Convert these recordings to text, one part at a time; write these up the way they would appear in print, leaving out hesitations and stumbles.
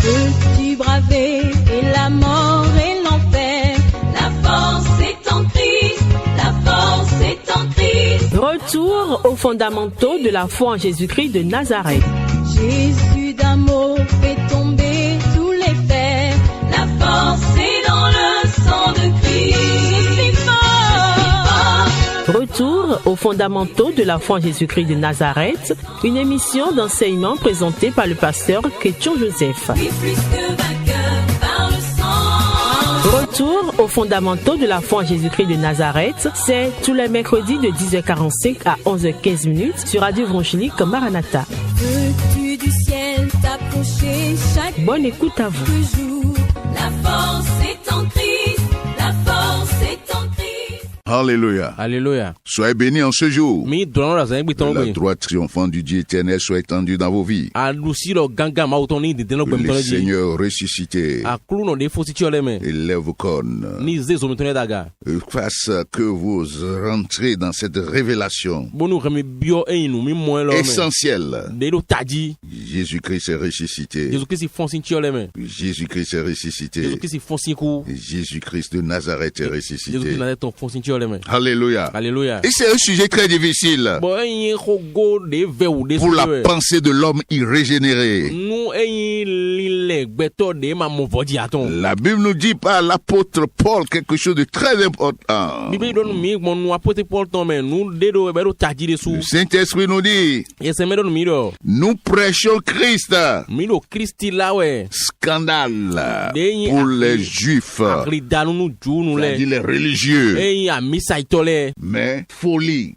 Peux-tu braver et la mort et l'enfer? La force est en Christ, la force est en Christ. Retour aux fondamentaux de la foi en Jésus-Christ de Nazareth. Jésus d'amour fait tomber tous les fers. La force est dans le sang de Christ. Je suis fort. Retour aux fondamentaux de la foi en Jésus-Christ de Nazareth, une émission d'enseignement présentée par le pasteur Ketchon Joseph. Oui, plus que vainqueur par le sang. Retour aux fondamentaux de la foi en Jésus-Christ de Nazareth, c'est tous les mercredis de 10h45 à 11h15 sur Radio Évangélique Maranatha. Veux-tu du ciel t'approcher chaque Bonne écoute à vous. jour? La force est en Christ, la force est en Christ. Alléluia. Alléluia. Soyez bénis en ce jour. Mi dɔrɔn la zan Que la droite triomphante du Dieu éternel soit étendue dans vos vies. a lusi lɔ ganga ma wotɔn ni dede lɔ Que gbɛmitɔn le lɛ dzi. Seigneur ressuscité A kulu nɔ de fosi tsi lɛ mɛ. élève vos cornes. Ni ze zomitɔn lɛ daga. Fasse que vous rentrez dans cette révélation Bonu kɛmɛ biɔ eyin nu mi mɔɛ lɔ mɛ. essentielle. De do tadzi. Jésus-Christ est ressuscité. Jésus Christ fɔnsi tsi lɛ mɛ. Jésus-Christ est ressuscité. Jésus Christ fɔnsi ku. Jésus-Christ de Nazareth est Jésus ressuscité. Christ na tɔn fɔnsi tsi lɛ mɛ. Alléluia. Alléluia. Et c'est un sujet très difficile Bon eyin ko go de vɛ o de pour la sɛ. pensée de l'homme irrégénéré. Nu eyin lilɛ gbɛtɔ de ma mɔ vɔdzi atɔn. La Bible nous dit par l'apôtre Paul quelque chose de très important. Bibeli dɔ nu mi gbɔn nu apote Paul tɔn mɛ nu de do bɛ do tadzi de su. Le Saint-Esprit nous dit, Yɛsɛmɛ dɔ nu mi dɔ. nous prêchons Christ. Mi do Kristi la wɛ. Scandale pour les Juifs, Akridanu nu ju nu c'est-à-dire lɛ. les religieux, Eyin amisa itɔ lɛ. mais folie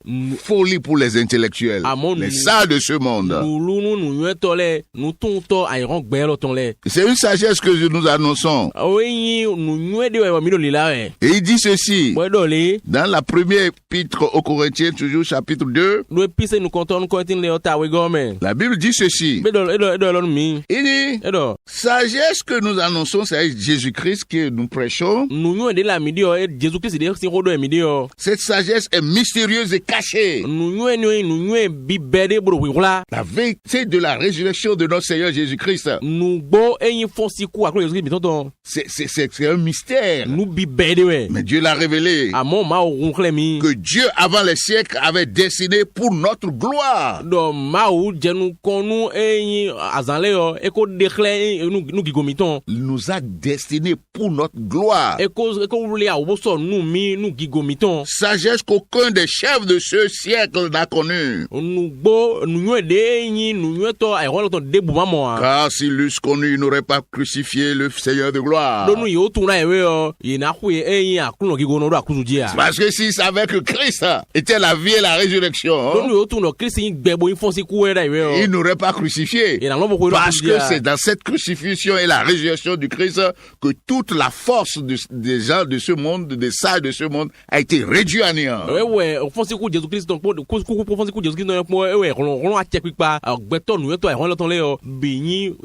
pour les intellectuels, les sages de ce monde. Nulu nu nyuɛtɔ lɛ. Nu tuntɔ ayirɔn gbɛɛ lɔ tɔn lɛ. C'est une sagesse que nous annonçons. Eyin nu nyuɛ de wɛ mi do li la wɛ. Et il dit ceci, Bɔn dɔ le. dans la première épître aux Corinthiens, toujours chapitre 2, Nu epise nu kɔntɔn nu kɔntin lɛ ɔta awe gɔmɛ. la Bible dit ceci. Edɔ lɔ nu mi. Il dit, Edɔ. sagesse que nous annonçons, c'est Jésus-Christ que nous prêchons. Nu nyuɛ de la mi de yɔ. Jesu Kristi de si ko dɔ mi de yɔ. Cette sagesse est mystérieuse et cachée. Nu nyuɛ bi bɛɛ de bolo wula. La vérité de la résurrection de notre Seigneur Jésus-Christ, Nu gbɔ eyin fɔsi ku akolo Jesu Kristi mi tɔntɔn. c'est un mystère. Nu bi bɛɛ de wɛ. Mais Dieu l'a révélé. Amɔ ma o kun filɛ mi. Que Dieu, avant les siècles, avait destiné pour notre gloire. Dɔ maaw jɛnu kɔnu eyin azanlɛ yɔ. Eko de xlɛ nu gigomitɔn. Il nous a destiné pour notre gloire. Eko wuli awo sɔ nu mi nu gigomitɔn. Sagesse qu'aucun des chefs de ce siècle n'a connue. Nu gbɔ nu nyuɛ de eyin nu nyuɛtɔ ayɔlɔtɔ de buma mɔ. Car s'il l'eussent connu, il n'aurait pas crucifié le Seigneur de gloire. Lonu yi o tun na yewe yɔ. Yi na ku ye eyin akunɔ gigono do akutu jia. Parce que s'il savait que Christ était la vie et la résurrection, Lonu yi o tun nɔ Kristi yin gbɛbo yin fɔsi ku yɛ da yewe yɔ. il n'aurait pas crucifié. Yi na lɔ bɔ ko Parce que c'est dans cette crucifixion et la résurrection du Christ que toute la force des gens de ce monde, des sages de ce monde, a été réduite à néant. Ewɛ fɔsi ku Jesu Kristi tɔn kpo ku fɔsi ku Jesu Kristi tɔn kpo ewɛ ɔlɔn atsɛ kpikpa gbɛtɔ nuyɛtɔ ayɔlɔ tɔn lɛ yɔ binyin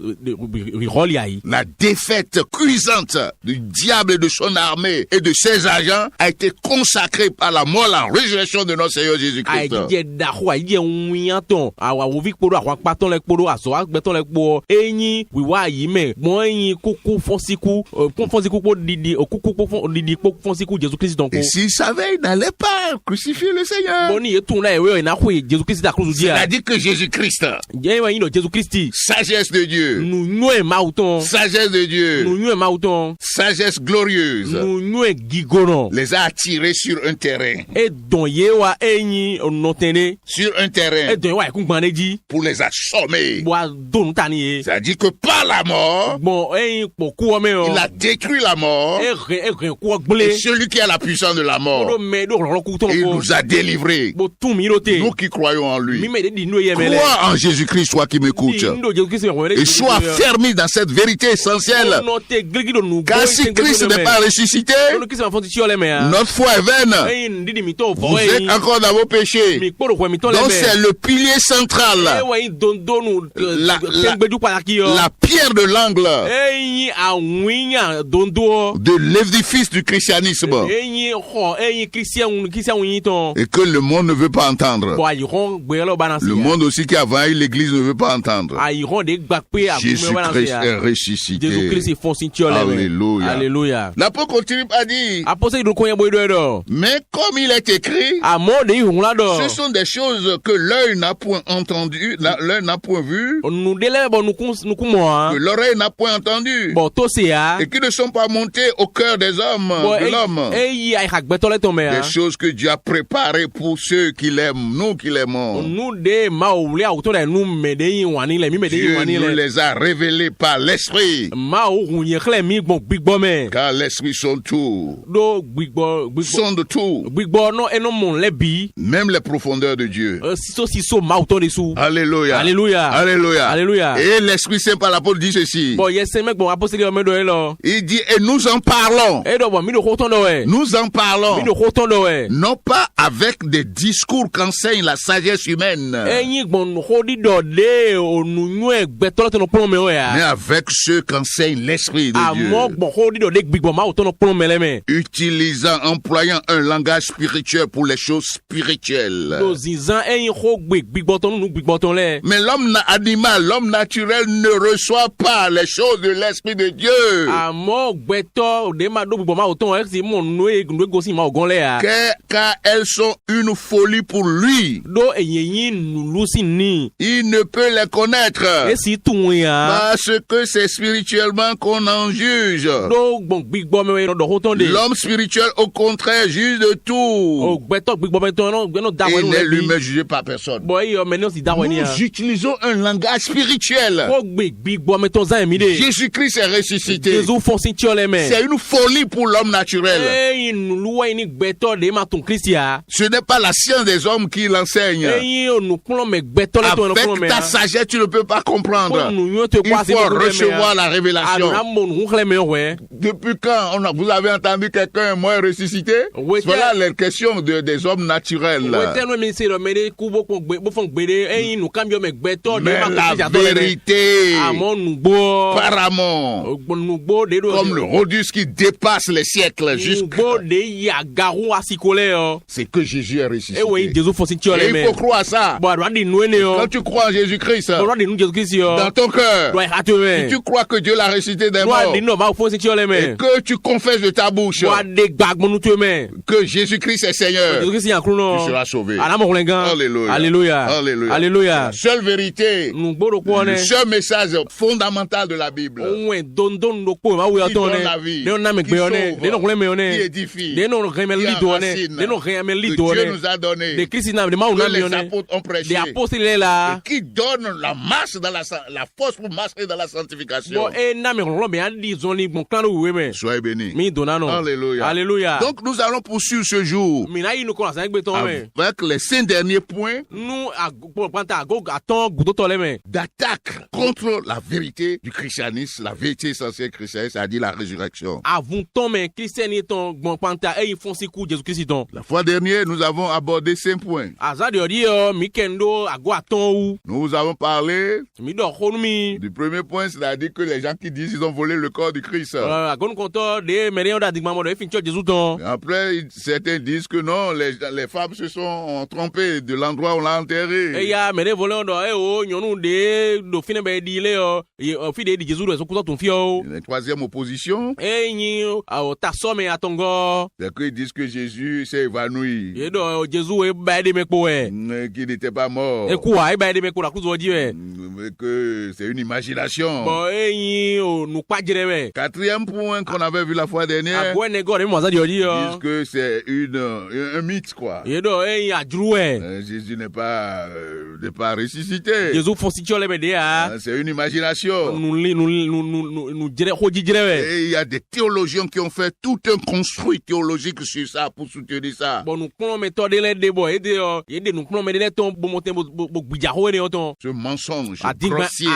rihɔli ayi. La défaite cuisante du diable et de son armée et de ses agents a été consacrée par la mort, la résurrection de notre Seigneur Jésus-Christ. Ayidjɛ daxɔ ayidjɛ ŋunyatɔn awovi kpo do axɔ akpatɔn lɛ kpo do azɔ agbɛtɔn lɛ kpo enyi wiwa ayi mɛ gbɔn enyi kuku fɔsiku kpo didi kuku kpo didi kpo fɔsiku Jesu Kristi tɔn Et ko. s'il savait, il n'allait pas crucifier le Seigneur. Bɔn ni ye tun la ye weyɔ ina ko ye Jesu Kristi ta kurusu dia. C'est-à-dire que Jésus-Christ, Jɛ wa yin dɔ Jesu Kristi. sagesse de Dieu, Nu nyuɛ maaw tɔn. sagesse de Dieu, Nu nyuɛ maaw tɔn. sagesse glorieuse, Nu nyuɛ gigonɔ. les a attirés sur un terrain. E dɔn ye wa enyi nɔtɛnɛ. Sur un terrain E dɔn ye wa ekun gbane dzi. pour les assommer. Bɔn a donu ta ni ye. C'est-à-dire que par la mort, Bɔn enyi kpɔ kuwɔ mɛ il a yɔ. détruit la mort. E rɛn kuwɔ Et gble. celui qui a la puissance de la mort, Do mɛ do rɔrɔ ku tɔn il ko. nous a délivrés. Bo tun mi do te. Nous qui croyons en lui. Mi mɛ de di n'o ye mɛ lɛ. Crois en Jésus-Christ, toi qui m'écoutes. Di n'o Jesu Kristi mɛ wɛrɛ. Et sois fermé dans cette vérité essentielle. N'o te giligi do nu. Car si Christ n'est pas ressuscité, N'o Kristi ma fɔ ti tiyɔ lɛ mɛ ya. notre foi est vaine. Eyi ndidi mi tɔ Vous fɔ êtes eyi. encore dans vos péchés. Mi kpɔdo kɔ mi tɔ lɛ Donc mɛ. c'est le pilier central, E wa yi dondonu. La- Fɛngbɛju pataki yɔ. la pierre de l'angle triangle Eyin awinya dondo. de l'édifice du christianisme Eyin ho eyin Christian yin ton. et que le monde ne veut pas entendre. Bo ayiron gbelo balance. Le monde aussi qui a vaincu l'église ne veut pas entendre. Ayiron de gbagpe a Jésus-Christ est ressuscité. Jésus-Christ font ceinture. Alléluia. Alléluia. L'apôtre continue à dire, Apose do konya boy do. mais comme il est écrit, Amo de yun la do. ce sont des choses que l'œil n'a point entendu, l'œil n'a point vu, Nou dele bon nou kumo. que l'oreille n'a point entendu, Bon to se ya. et qui ne sont pas montés au cœur des hommes, de l'homme. Eyi ay hak beto le tombe ya. Des choses que Dieu a préparées pour ceux qui l'aiment, nous qui l'aimons. Nou de ma oule auto de nou me de yin wani le mi me de yin Dieu wani nous le. les a révélés par l'Esprit, Ma ou runye kle mi bon gbigbo me. car l'Esprit sont tout, Do gbigbo sont de tout, gbigbo no eno mon le bi. même les profondeurs de Dieu. Si so ma auto de sou. Alléluia. Alléluia. Alléluia. Alléluia. Et l'Esprit Saint par l'apôtre dit ceci. Bon yes mek bon apostoli o me do elo. Il dit, et nous en parlons. E do bon mi do hoton do we. Nous en parlons. Mi do hoton do we. Non pas avec des discours qu'enseigne la sagesse humaine, Eyin gbon hodi do de onu nwe gbeto le no plon me o mais ya. avec ceux qu'enseigne l'Esprit de Amo Dieu. gbon hodi do de gbigbo ma auto no plon me le me. Employant un langage spirituel pour les choses spirituelles. Do zinzan eyin ho gbigbo ton nu gbigbo ton le. Mais animal, l'homme naturel ne reçoit pas les choses de l'Esprit de Dieu. Amo gbeto de ma do gbigbo ma auto e si mo nu e gosi ma ogon le ya. Car elles sont une folie pour lui. Do eyin nu lusi ni. Il ne peut les connaître. E si tun ya. Parce que c'est spirituellement qu'on en juge. Do gbon gbigbo me do hoton de. L'homme spirituel, au contraire, juge de tout. O gbeto gbigbo me ton no da Il we n'est no. lui-même jugé par personne. Boy yo me no si da we ni ya. Nous utilisons un langage spirituel. Ko gbigbo me ton zan mi de. Jésus-Christ est ressuscité. Jésus font ceinture le me. C'est une folie pour l'homme naturel. Eyin nu luwa ni gbeto de ma ton Christia. Ce n'est pas la science des hommes qui l'enseigne. Eyin nu plon me gbeto le ton no plon Avec me. ta sagesse, tu ne peux pas comprendre. Nu yo te Il kwa se faut recevoir la révélation. Ana mon nkle me we. Depuis quand vous avez entendu quelqu'un mort ressuscité? Oui, Voilà les questions des hommes naturels. We tell me say me de ku bo fon gbede eyin nu cambio me gbeto de Mais ma la vérité, Amon nu gbo. apparemment, Nu gbo de do. comme le Rhodus qui dépasse les siècles Nu jusqu'à gbo de ya garu asikole yo. c'est que Jésus est ressuscité. E we Jésus font ceinture le Et me. il faut croire ça. Bo adwa di nu ene yo. Quand tu crois en Jésus-Christ Bo de nu Jésus Christ yo. dans ton cœur, Do hate me. si tu crois que Dieu l'a ressuscité des Do morts di no ma font ceinture le et me. que tu confesses de ta bouche Bo de gbagbo nu tu me. que Jésus-Christ est Seigneur, Jésus Christ yan kruno. tu seras sauvé. Ala mo kulengan. Alléluia. Alléluia. Alléluia. Alléluia. La seule vérité, Nu gbo do ko le ne. seul message fondamental de la Bible Onwe dondon no ko ma we qui ton donne ne. la vie, De na me qui gbe one. sauve, De no kule me qui one. édifie, De no reme qui li do ne. enracine, De no reme li que do Dieu ne. nous a donné, De Christ na de ma que una mi les one. apôtres ont prêché, De apôtres le la. et qui donne la marche dans la force pour marcher dans la sanctification. Bon e na me ron be an di zon li bon clan we me. Soyez bénis. Mi dona no. Alléluia. Alléluia. Donc nous allons poursuivre ce jour mi na yi nu ko la san gbe ton me. avec les 5 derniers points Nu panta go aton gudo to le me. d'attaque contre la vérité du christianisme, la vérité essentielle christianisme, c'est-à-dire la résurrection. Avun ton me Christian ton bon panta e yi fon si ku Jésus Christ ton. La fois dernière, nous avons abordé 5 points. Aza de odi yo mi kendo ago aton ou. Nous avons parlé Mi do khonu mi. du premier point, c'est-à-dire que les gens qui disent qu'ils ont volé le corps du Christ. Agon konto de mere da digma mo de fin church Jésus ton. Après, certains disent que non, les femmes se sont trompées de l'endroit où on l'a enterré. E ya mere volon do e o nyonu de do fin be di le o. E fi de di Jésus do so kuto ton fi o. La troisième opposition, E yin o ta so me atongo. c'est qu'ils disent que Jésus s'est évanoui, E do Jésus e ba de me ko e. qu'il n'était pas mort, E ku wa e ba de me ko la ku zo di e. que c'est une imagination. Bon e yin o nu pa jere we. Quatrième point qu'on avait vu la fois dernière, Agwe ne go de mo za di odi ils yo. disent que c'est un mythe, quoi. E do e yin ajuru e. Jésus n'est pas ressuscité. Jésus fon si chole be de a. C'est une imagination. Nu jere ho ji jere we. Et il y a des théologiens qui ont fait tout un construit théologique sur ça pour soutenir ça. Bon nu klon me to de le de bo e de nu klon me de le ton bo moten bo gbija ho ne oton. Ce mensonge Adigba grossier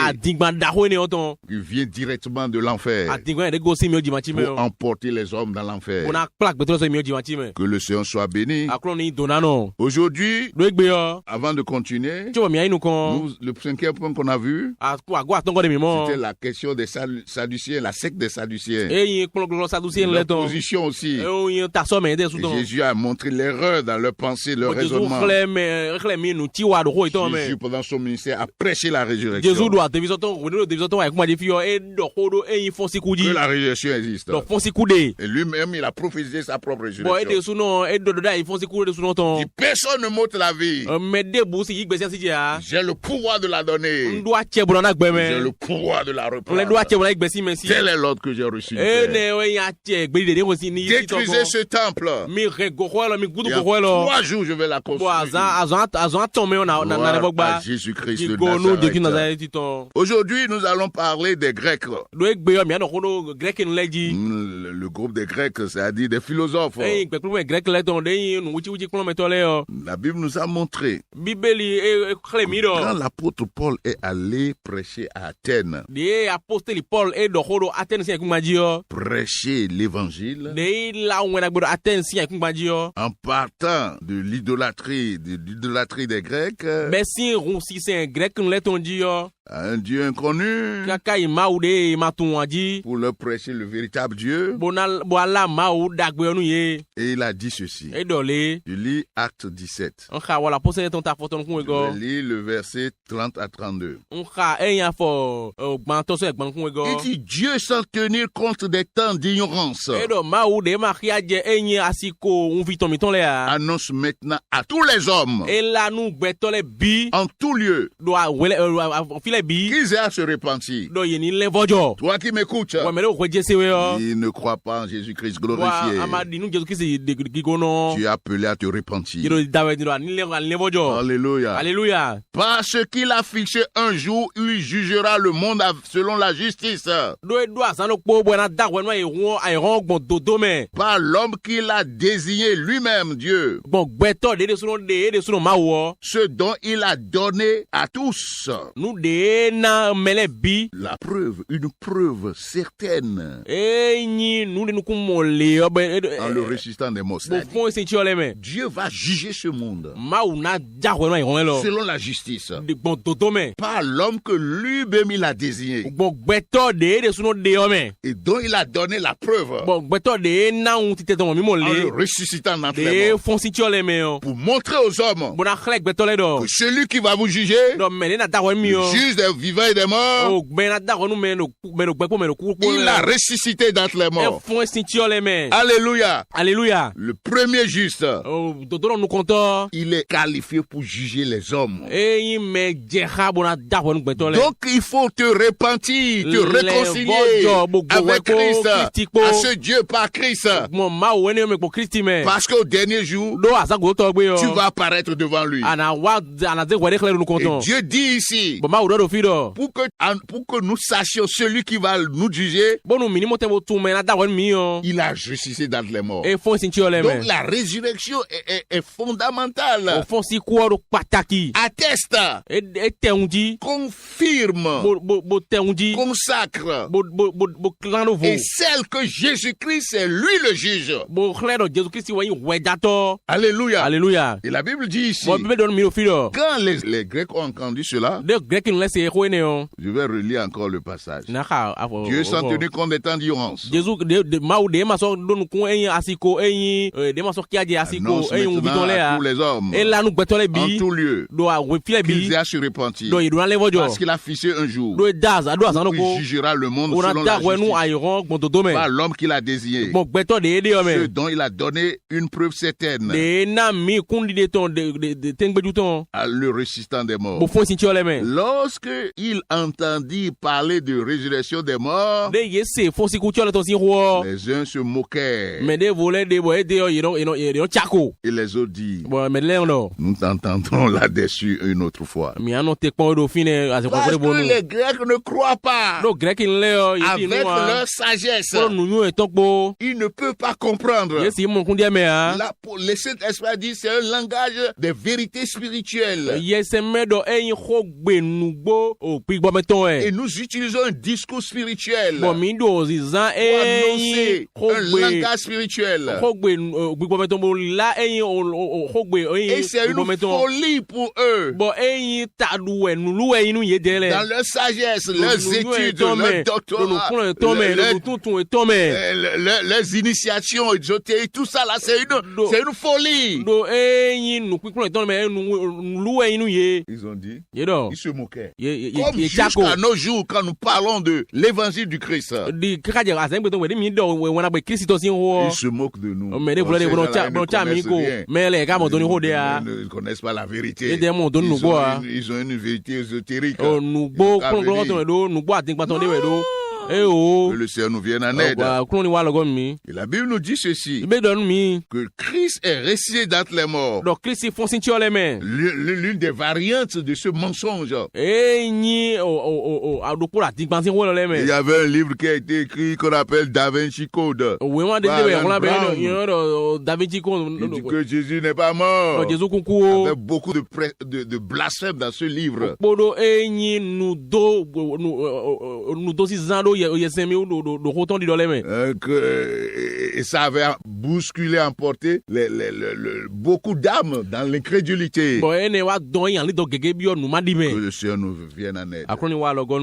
da ho ne oton. qui vient directement de l'enfer Adigba de go si mi o di ma chi me. pour emporter les hommes dans l'enfer. Ona plaque beto so mi o di ma chi me. Que le Seigneur soit béni. Aklon ni donano. Aujourd'hui, Do egbe yo. avant de continuer, Ti wo mi ayi nu kon. le cinquième point qu'on a vu, Ago atongo de mi mo. c'était la question des Sadducéens, la secte des Sadducéens. Eyin kplɔgblɔ Sadducéen Leur lɛ tɔn. position aussi. Eyin tasɔmɛ de su tɔn. Jésus a montré l'erreur dans leur pensée, leur Jésus raisonnement. xlẽ mi nu tiwa do xɔ itɔn Jésus, mɛ. pendant son ministère, a prêché la résurrection. Jésus do atevisɔtɔn wòle do atevisɔtɔn wa kuma de fi yɔ e dɔ ko do eyin fɔsiku Que dzi. la résurrection existe. Dɔ fɔsiku de. Et lui-même, il a prophétisé sa propre Bɔn e résurrection. de su nɔ e dɔ do da eyin fɔsiku de su nɔ Il tɔn. dit, personne ne m'ôte la vie. Mɛ de bu si yi gbɛsɛ si dza. J'ai le pouvoir de la donner. N do a cɛ bɔnna na J'ai gbɛmɛ. le pouvoir de la N lɛ do a reprendre. cɛ bɔnna gbɛsi mɛ si. Tel est l'ordre que j'ai reçu. du E Père. ne eyin a cɛ gbɛdi de ne ko si ni yi si Détruisez tɔn. ce temple. Mi rɛ gɔkɔ lɔ mi gudu Et en gɔkɔ lɔ. 3 jours, je vais la Bon, construire. azan tɔn mɛ na Gloire ne bɔ à gba. Jésus-Christ de Go no Jésus Nazareth. Nazareth tɔn. Aujourd'hui, nous allons parler des Grecs. Do egbe yɔ mianɔ ko no grek nu lɛ dzi. Le groupe des Grecs, c'est-à-dire des philosophes. Eyin gbɛkulu mɛ grek lɛ tɔn de eyin nu wutsi kplɔ mɛ tɔ lɛ yɔ. La Bible nous a montré Bíbélì xlẽ mi quand dɔ. l'apôtre Paul est allé prêcher à Athènes, De ye apostoli Paul e dɔ ko do Athènes si ɛkuma dzi yɔ. prêcher l'évangile De ye la wɛna gbɔ do Athènes si ɛkuma dzi yɔ. en partant de l'idolâtrie des Grecs Bɛ si run sisɛn grek nu lɛ tɔn dzi yɔ. à un Dieu inconnu Kaka yi mawu de ye ma tun wa dzi. pour leur prêcher le véritable Dieu. Bon ala mawu dagbe yɔ nu ye. Et il a dit ceci. E dɔ le. Je lis Acte 17. N xa wala apostoli tɔn ta fɔtɔn kun ye Je gɔ. vais lire le verset 30 à 32. N xa e y'a fɔ gbãtɔ sɔ ɛgbãn kun ye Il gɔ. dit Dieu sans tenir compte des temps d'ignorance E dɔ mawu de ma xia dze e nye asiko ŋuvi tɔmitɔn lɛ ya. annonce maintenant à tous les hommes E la nu gbɛtɔ lɛ bi. en tout lieu Do awɛlɛ fi lɛ bi. qu'ils aient à se repentir. Do yeni lɛ vɔdzɔ. Toi qui m'écoutes, Wa mɛ de o ko jese we yɔ. il ne croit pas en Jésus-Christ Wa glorifié. ama di nu Jesu Kristi gigo nɔ. Tu es appelé à te repentir. Yero dawɛ di do ani lɛ vɔdzɔ. Alléluia. Alléluia. Parce qu'il a fixé un jour où il jugera le monde selon la justice. Do e do azãn do kpo bɔ na da wɛ nu ayɔrɔn gbɔn dodo mɛ. Par l'homme qu'il a désigné lui-même, Dieu. Gbɔn gbɛtɔ de sunɔ de de sunɔ mawu wɔ. Ce dont il a donné à tous. Nu de na mɛlɛ bi. La preuve, une preuve certaine E nyi nu de nu kun mɔ le yɔ bɛ. en le ressuscitant des morts. Bo fɔn esi tiɔ lɛ mɛ. Dieu va juger ce monde Mawu na ja wɛ nu ayɔrɔn lɔ. selon la justice. De gbɔn dodo mɛ. Par l'homme que lui-même il a désigné Gbɔn gbɛtɔ de sunɔ de yɔ mɛ. et dont il a donné la preuve Gbɔn gbɛtɔ de na ŋun ti tɛ tɔmɔ mi mɔ en le le. ressuscitant d'entre les De morts. fɔn si tiɔ lɛ mɛ yɔ. Pour montrer aux hommes Bona xlẽ gbɛtɔ lɛ dɔ. que celui qui va vous juger, Dɔ mɛ ne na da wɛ mi le yɔ. juge des vivants et des morts, O gbɛ na da wɛ nu mɛ no gbɛkpɔ mɛ no kuku kpɔ il a lɛ. ressuscité d'entre les E morts. fɔn si tiɔ lɛ mɛ. Alléluia. Alléluia. Le premier juste, O dodoro nu kɔntɔ. il est qualifié pour juger les hommes. Eyi mɛ jɛxa bona da wɛ nu gbɛtɔ lɛ. Donc il faut te repentir, te réconcilier vɔdzɔ, gbogbo avec wɛko, Christ, Kristi kpo. à ce Dieu par Christ. Mɔ mawu wɛ ne mɛ kpɔ Kristi mɛ. Parce qu'au dernier jour, Do azago tɔ gbe yɔ. tu vas apparaître devant lui. Ana ze wɛ de xlẽ nu Et kɔntɔ. Dieu dit ici, Bɔn mawu dɔ do fi dɔ. pour que nous sachions celui qui va nous juger, Bɔnu mini mo tɛ mo tun mɛ na da wɛ nu mi yɔ. il a ressuscité d'entre les morts. E fɔn si tiɔ lɛ Donc mɛ. la résurrection est O fondamentale. fɔn si kuwɔ do pataki. Atteste, E tɛun di. confirme, Bo tɛun di. consacre. Bo kilan do Et vo. celle que Jésus-Christ est lui le juge. Bo xlẽ dɔ Jesu Kristi wɛ yi wɛ datɔ. Alléluia. Alléluia. Et la Bible dit ici, Bɔn bíbélì dɔ mi do fi dɔ. quand les Grecs ont entendu cela, De greki nu lɛ se ko ne yɔ. je vais relire encore le passage. Na xa afɔ. Dieu sans tenir compte des temps d'ignorance. Jesu mawu de ma sɔ donu kun eyin asiko eyin de ma sɔ kia je asiko Annonce eyin maintenant wubitɔ lɛ à ya. tous les hommes, E lanu gbɛtɔ lɛ en bi. tout lieu, Do awo filɛ qu'ils bi. aient à se repentir. Do yiduna lɛ Parce vɔdzɔ. qu'il a fixé un jour Do da do azan où ko. il jugera le monde O na selon da la wɛ nu justice. ayɔrɔn gbɔntoto Par mɛ. l'homme qu'il a désigné, Bɔn gbɛtɔ de ye de yɔ ceux mɛ. dont il a donné une preuve certaine De na mi kundi de tɔn de tɛngbɛju tɔn. à le ressuscitant des morts. Bo fo si tiɔ lɛ mɛ. Lorsque il entendit parler de résurrection des morts, De ye se fo si ku tiɔ lɛ tɔn si wɔ. les uns se moquèrent Mɛ de volɛ de bɔ e de yɔ yɛrɛ tsako. et les autres dirent, Bɔn mɛ lɛ dɔ. nous t'entendrons là-dessus une autre fois. Mi anɔ tɛ kpɔn do fi ne Parce asekɔkɔ de que bɔ nu. les Grecs ne croient pas Do greki lɛ yɔ yeti avec nu wa. leur sagesse. Fɔlɔ nuyu ye tɔgbo. Ils ne peuvent pas comprendre. Yesi mun kundiɛ mɛ ya. Le Saint-Esprit dit c'est un langage des vérités spirituelles. Yɛsɛmɛ dɔ eyin xɔ gbenugbo o kpigbɔ mɛ tɔn Et yɛ. nous utilisons un discours spirituel Bɔn mi do zizan pour eyin annoncer un xɔ gbe langage spirituel. xɔ gbe kpigbɔ mɛ tɔn bo la eyin xɔ gbe Et eyin c'est kpigbɔ une mɛ tɔn. folie pour eux. Bɔn eyin taduwɛ nuluwɛ eyin nu ye dɛ Dans lɛ. leur sagesse, leurs études, leur doctorat, leurs initiations ésotériques, tout ça là, c'est une folie. Ils ont dit, ils se moquaient. Comme jusqu'à nos jours, quand nous parlons de l'évangile du Christ, ils se moquent de nous. Ils ne connaissent pas la vérité. Ils ont une vérité ésotérique. Que le Seigneur nous vienne en aide. Et la Bible nous dit ceci, que Christ est ressuscité d'entre les morts. L'une des variantes de ce mensonge. Il y avait un livre qui a été écrit qu'on appelle Da Vinci Code. Il dit que Jésus n'est pas mort. Il y avait beaucoup de blasphèmes dans ce livre. Et ça avait bousculé, emporté beaucoup d'âmes dans l'incrédulité. Que le Seigneur nous vienne en aide.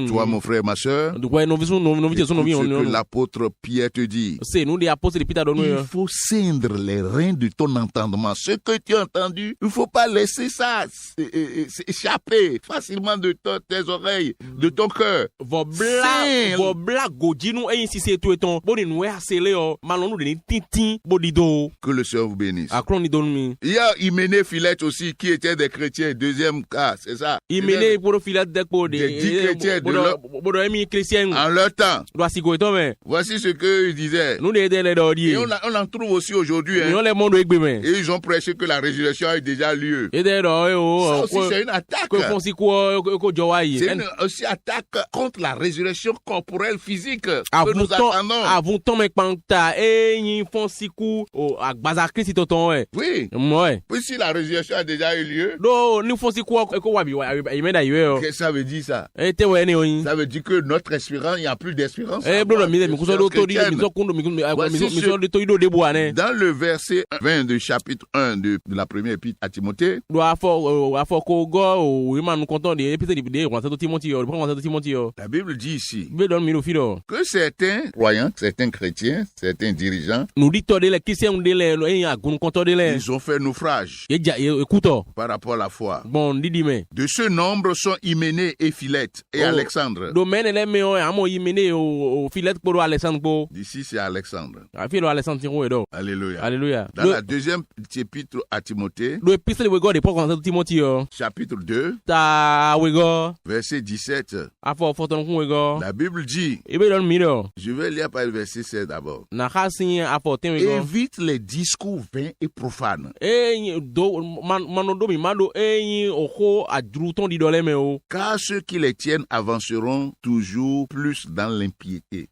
Toi, mon frère, ma soeur, ce que l'apôtre Pierre te dit, il faut ceindre les reins de ton entendement. Ce que tu as entendu, il ne faut pas laisser ça s'échapper facilement de tes oreilles, de ton cœur. Que le Seigneur vous bénisse. Il y a Hyménée, Philette aussi, qui étaient des chrétiens. Deuxième cas, c'est ça. Des 10 chrétiens en leur temps. Voici ce qu'ils disaient. Et on en trouve aussi aujourd'hui. Et ils ont prêché que la résurrection a déjà lieu. Ça aussi, c'est une attaque. C'est une aussi attaque contre la résurrection corporelle physique que nous attendons. Oui. Puis si la résurrection a déjà eu lieu, qu'est-ce que ça veut dire ça? Ça veut dire que notre espérance, il n'y a plus d'espérance. Dans le verset 20 du chapitre 1 de la première épître à Timothée, la Bible dit ici que certains croyants, certains chrétiens, certains dirigeants, ils ont fait naufrage par rapport à la foi. De ce nombre sont Hyménée et Philette et Alexandre. D'ici c'est Alexandre. Alléluia. Dans la deuxième épître à Timothée, chapitre 2, verset 17, la Bible dit, je vais lire par le verset 16 d'abord. Évite les discours vains et profanes, car ceux qui les tiennent avanceront toujours plus dans l'impiété.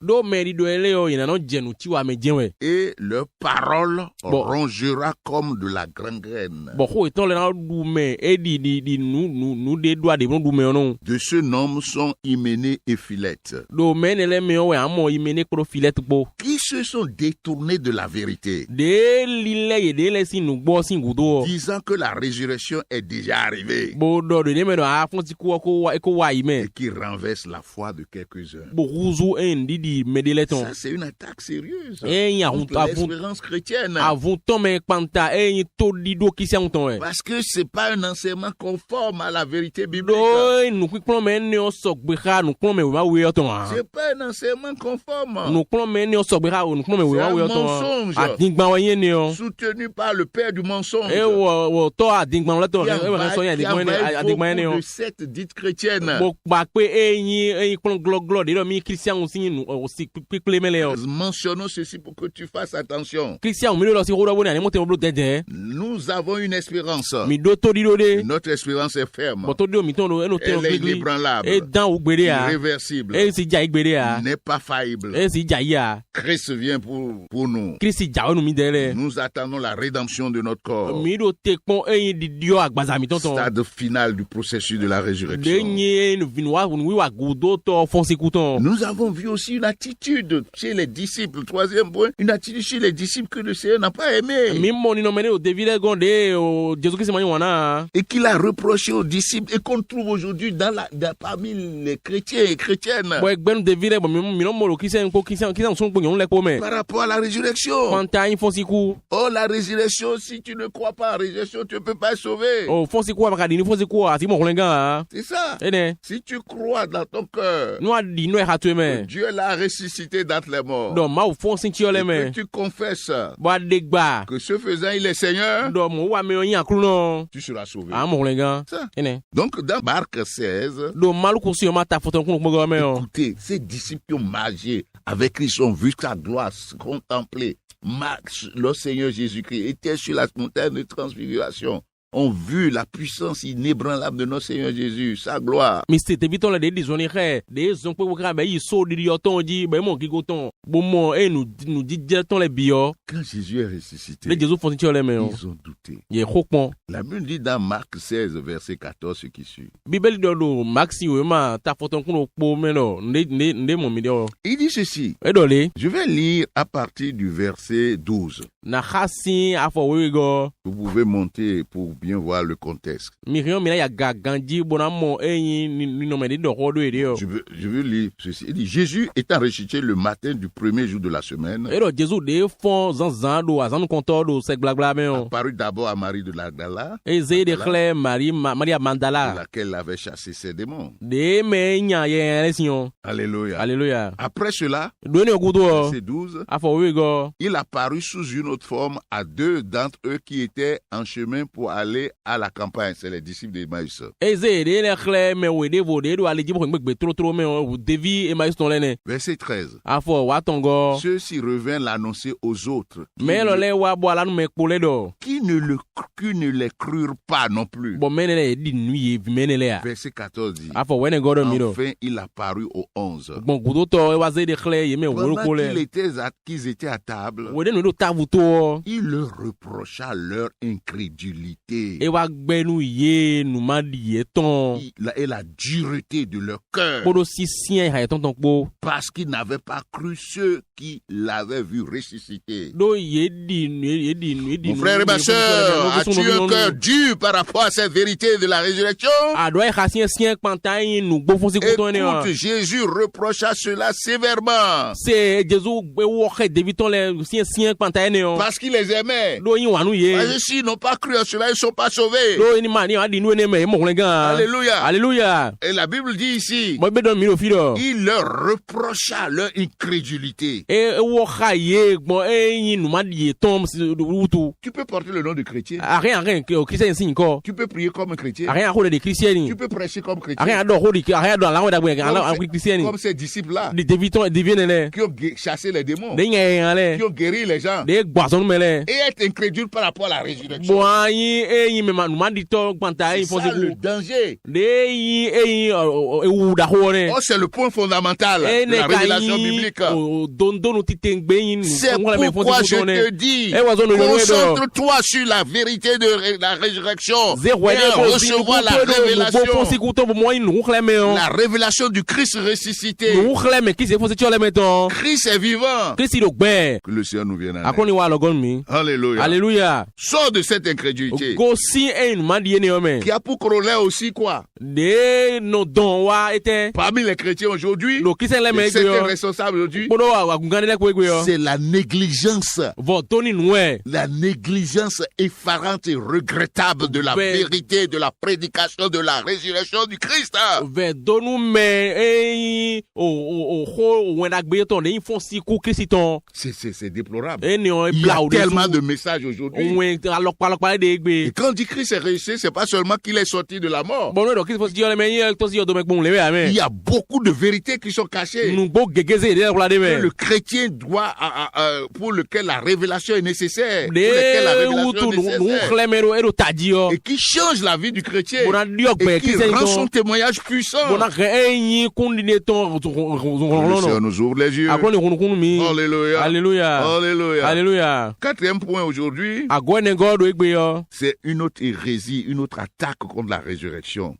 Et leur parole rongera comme de la gangrène. De ce nom sont Hyménée et Philette, qui se sont détournés de la vérité, disant que la résurrection est déjà arrivée, et qui renverse la foi de quelques-uns. Ça, c'est une attaque sérieuse contre l'espérance chrétienne. Parce que c'est pas un enseignement conforme à la vérité biblique. C'est pas un enseignement conforme. C'est un mensonge soutenu par le père du mensonge, qui a beaucoup de sectes dites chrétiennes. Mentionnons ceci pour que tu fasses attention. Nous avons une espérance. Notre espérance est ferme. Elle est inébranlable, irréversible, n'est pas faillible. Christ Christ vient pour nous. Nous attendons la rédemption de notre corps. Stade final du processus de la résurrection. Nous avons vu aussi une attitude chez les disciples. Troisième point, une attitude chez les disciples que le Seigneur n'a pas aimé. Et qu'il a reproché aux disciples et qu'on trouve aujourd'hui parmi les chrétiens et chrétiennes. Par rapport à la résurrection. Oh, la résurrection, si tu ne crois pas à la résurrection, tu ne peux pas être sauvé. C'est ça. Si tu crois dans ton cœur que Dieu l'a ressuscité d'entre les morts, et que tu confesses que ce faisant il est Seigneur, tu seras sauvé. Ça. Donc dans Marc 16, écoutez, ces disciples qui ont marché avec Christ ont vu sa gloire, contemplé le Seigneur Jésus-Christ était sur la montagne de transfiguration. ont vu la puissance inébranlable de notre Seigneur Jésus, sa gloire. Quand Jésus est ressuscité, ils ont douté. La Bible dit dans Marc 16, verset 14, ce qui suit. Il dit ceci. Je vais lire à partir du verset 12. Vous pouvez monter pour bien voir le contexte. Je veux lire ceci. Il dit, Jésus étant ressuscité le matin du premier jour de la semaine, apparut d'abord à Marie de Magdala, laquelle avait chassé ses démons. Alléluia. Alléluia. Après cela, verset 12, il apparut sous une autre forme à deux d'entre eux qui étaient en chemin pour aller à la campagne. C'est les disciples d'Emmaüs. Verset 13. Ceux-ci revinrent l'annoncer aux autres qui ne les crurent pas non plus. Verset 14 dit, enfin il apparut aux 11. Pendant qu'ils étaient à table, il leur reprocha leur incrédulité et la dureté de leur cœur, parce qu'ils n'avaient pas cru ceux qui l'avaient vu ressusciter. Mon frère et ma soeur, as-tu un cœur dur par rapport à cette vérité de la résurrection? Écoute, Jésus reprocha cela sévèrement parce qu'il les aimait. Parce que s'ils n'ont pas cru à cela, ils ne sont pas sauvés. Alléluia. Alléluia. Et la Bible dit ici, il leur reprocha leur incrédulité. Tu peux porter le nom de chrétien. Tu peux prier comme un chrétien. Tu peux prêcher comme chrétien. Comme ces disciples-là qui ont chassé les démons, qui ont guéri les gens, et être incrédule par rapport à la résurrection. C'est ça le danger. Oh, c'est le point fondamental de la révélation biblique. C'est pourquoi je te dis, concentre-toi sur la vérité de la résurrection et recevoir la révélation du Christ ressuscité. Christ est vivant. Que le Seigneur nous vienne en aide. Alléluia. Alléluia. Sors de cette incrédulité qui a pour corollaire aussi quoi? Parmi les chrétiens aujourd'hui, certains responsables aujourd'hui, c'est la négligence. La négligence effarante et regrettable de la vérité, de la prédication, de la résurrection du Christ. C'est déplorable. Il y a tellement de messages aujourd'hui. Et quand on dit Christ est ressuscité, c'est pas seulement qu'il est sorti de la mort. Il y a beaucoup de vérités qui sont cachées. Que le chrétien doit, pour lequel la révélation est nécessaire. Et qui change la vie du chrétien. Et qui rend son témoignage puissant. Le Seigneur nous ouvre les yeux. Alléluia. Alléluia. Alléluia. Alléluia. Quatrième point aujourd'hui, c'est une autre hérésie, une autre attaque contre la résurrection.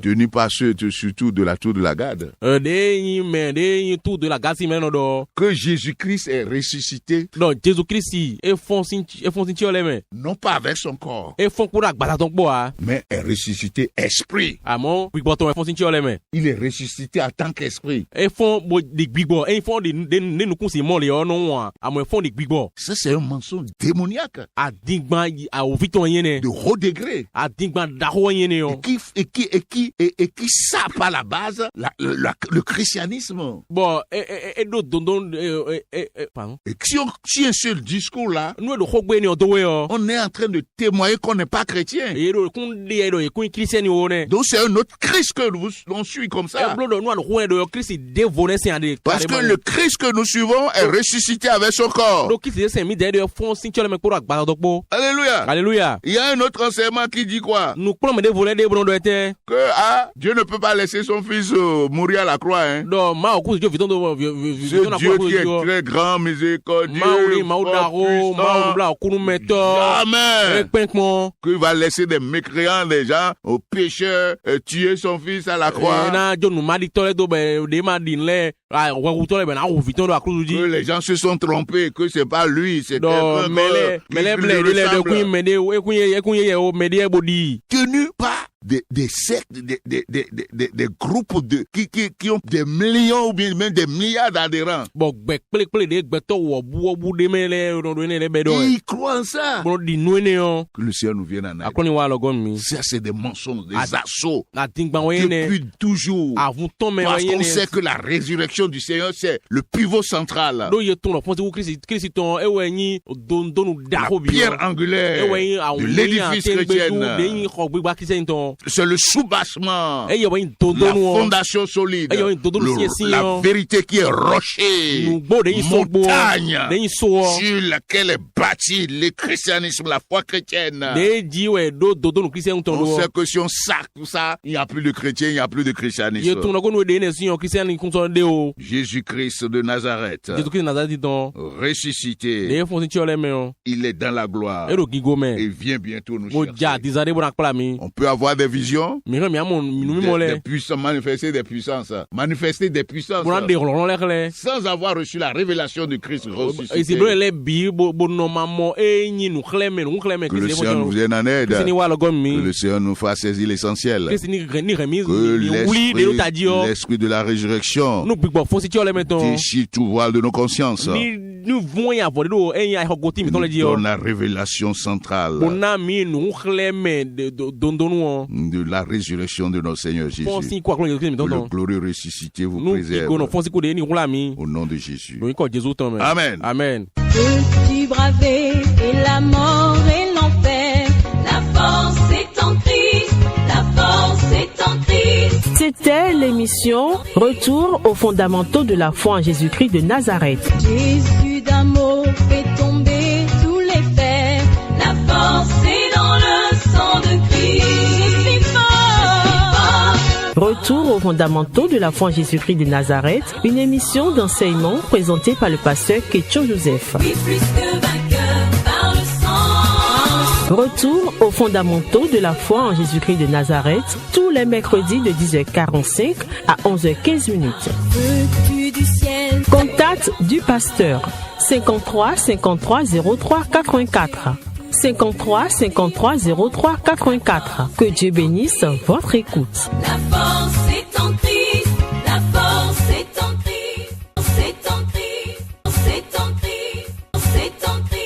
Tenu par ceux surtout de la tour de la Garde. Que Jésus-Christ est ressuscité. Non pas avec son corps, mais est ressuscité esprit. Il est ressuscité en tant qu'esprit. Ça, c'est un mensonge démoniaque de haut degré et qui sape à la base le christianisme. Et si un seul discours là, on est en train de témoigner qu'on n'est pas chrétien. Donc c'est un autre Christ que l'on suit comme ça. Parce que le Christ que nous suivons est ressuscité avec son corps. Alléluia. Alléluia. Il y a un autre enseignement qui dit quoi? Que Dieu ne peut pas laisser son fils mourir à la croix. Hein? Ce Dieu qui est très grand, miséricordieux, jamais qu'il va laisser des mécréants, des gens, aux pécheurs, tuer son fils à la croix. Que les gens se sont trompés, que c'est pas lui, c'est quelqu'un tenu par des sectes, des groupes qui ont des millions ou bien même des milliards d'adhérents. Ils croient en ça. Que le Seigneur nous vienne en aide. Ça, c'est des mensonges, des assauts. Depuis toujours. Parce qu'on sait que la résurrection du Seigneur, c'est le pivot central. La pierre angulaire de l'édifice chrétien. C'est le soubassement, la fondation solide, la vérité qui est rocher, montagne sur laquelle est bâti le christianisme, la foi chrétienne. On sait que si on sac tout ça, il n'y a plus de chrétiens, il n'y a plus de christianisme. Jésus-Christ de Nazareth, ressuscité, il est dans la gloire et vient bientôt nous chercher. On peut avoir des visions, des puissances, manifester des puissances, sans avoir reçu la révélation de Christ ressuscité. Que le Seigneur nous vienne en aide, que le Seigneur nous fasse saisir l'essentiel, que l'esprit de la résurrection déchire tout voile de nos consciences, nous donne la révélation centrale de la résurrection de notre Seigneur Jésus. Que le glorieux ressuscité vous préserve. Au nom de Jésus. Amen. Amen. Peux-tu braver et la mort et l'enfer? La force est en Christ. La force est en Christ. C'était l'émission Retour aux fondamentaux de la foi en Jésus-Christ de Nazareth. Jésus d'un mot fait tomber tous les fers. La force est dans le sang de Christ. Je suis fort. Retour aux fondamentaux de la foi en Jésus-Christ de Nazareth, une émission d'enseignement présentée par le pasteur Ketcho Joseph. Oui, plus que vainqueur par le sang. Retour aux fondamentaux de la foi en Jésus-Christ de Nazareth, tous les mercredis de 10h45 à 11h15. Veux-tu du ciel? Contact du pasteur 53 53 03 84. 53 53 03 84. Que Dieu bénisse votre écoute. La force est en Christ.